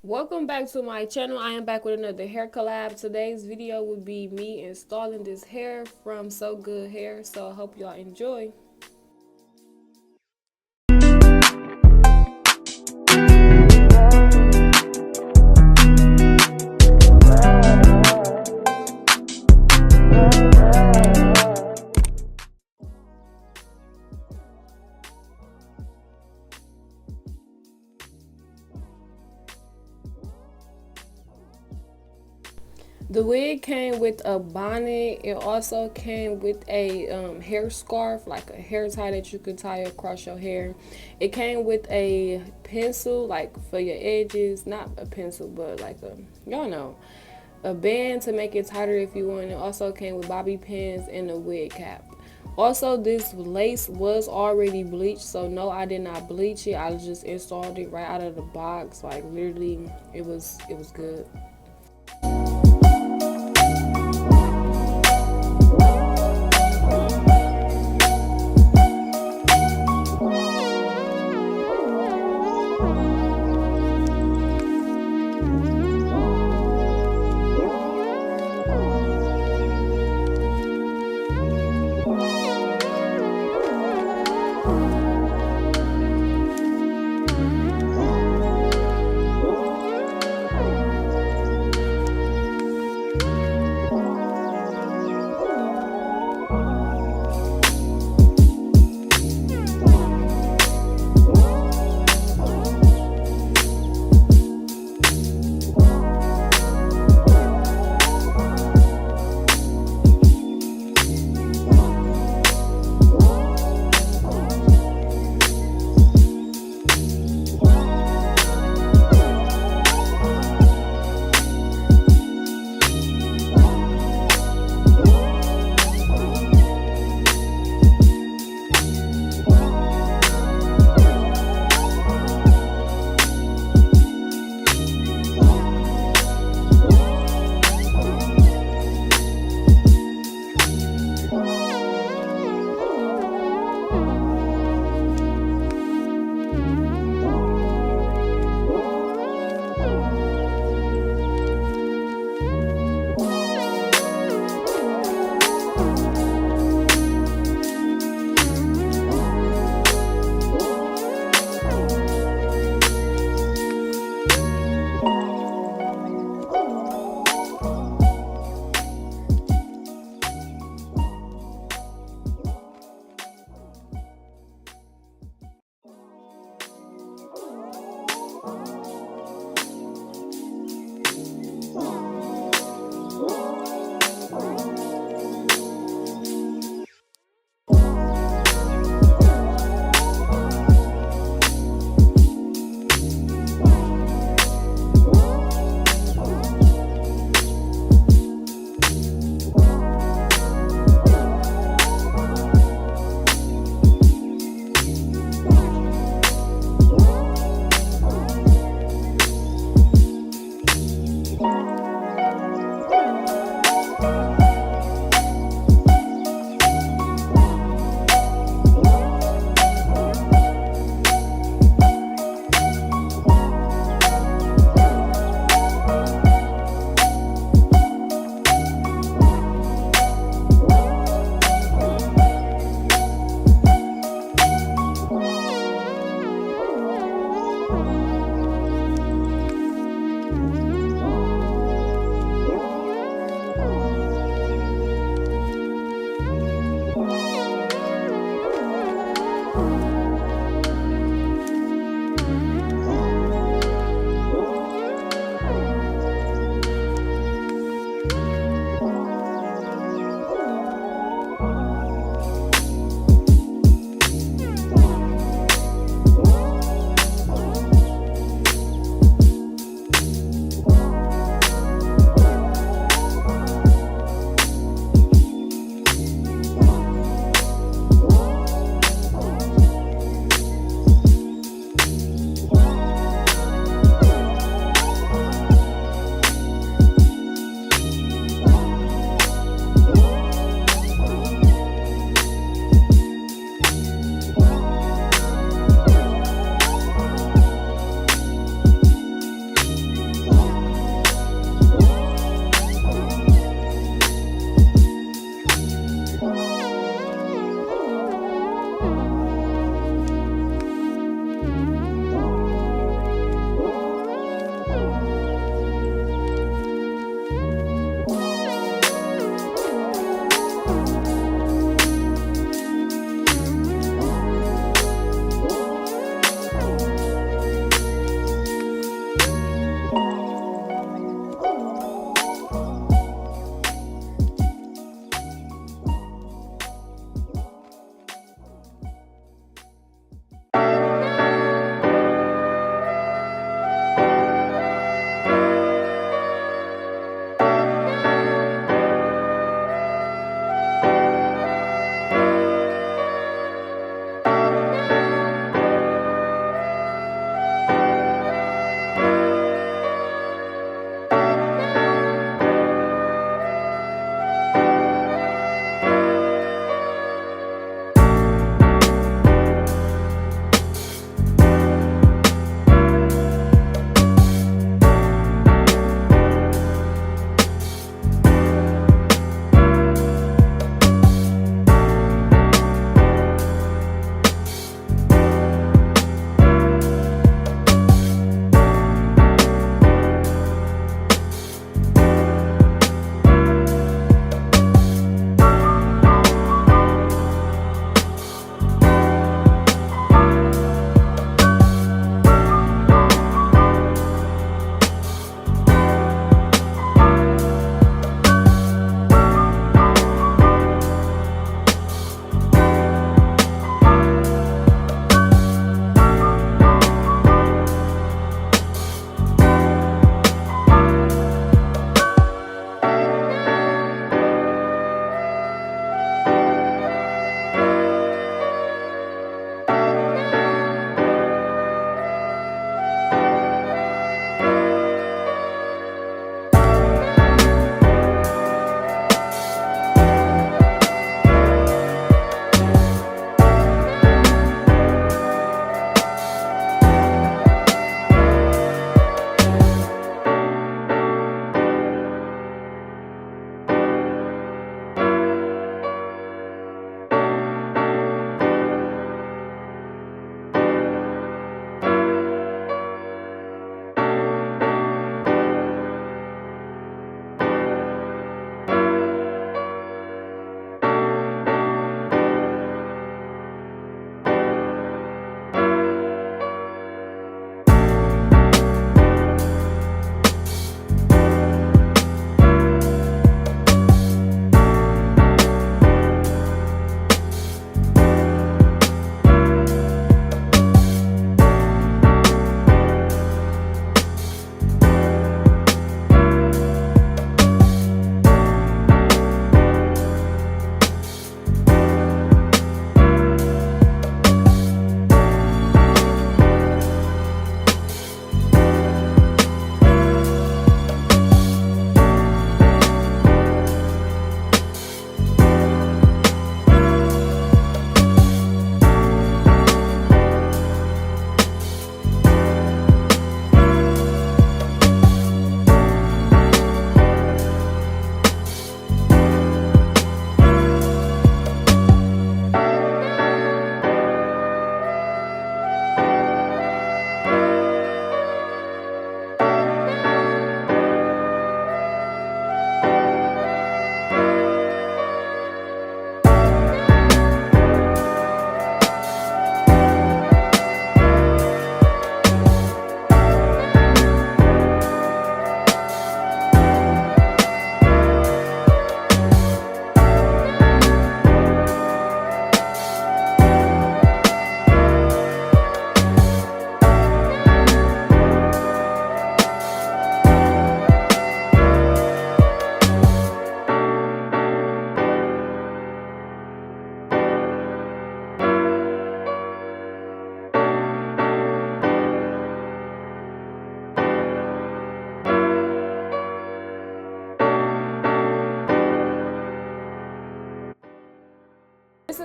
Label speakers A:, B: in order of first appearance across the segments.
A: Welcome back to my channel. I am back with another hair collab. Today's video would be me installing this hair from Sogoodhair, so I hope y'all enjoy. The wig came with a bonnet. It also came with a hair scarf, like a hair tie that you could tie across your hair. It came with a pencil, like for your edges. Not a pencil, but like y'all know, a band to make it tighter if you want. It also came with bobby pins and a wig cap. Also, this lace was already bleached, so no, I did not bleach it. I just installed it right out of the box. Like literally, it was good.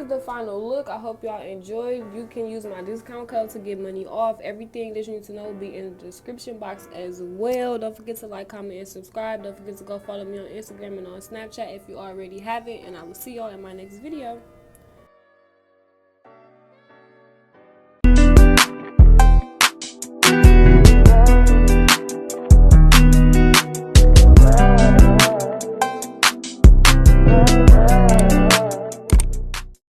A: is the final look. I hope y'all enjoyed. You can use my discount code to get money off. Everything that you need to know will be in the description box as well. Don't forget to like, comment, and subscribe. Don't forget to go follow me on Instagram and on Snapchat if you already haven't. And I will see y'all in my next video.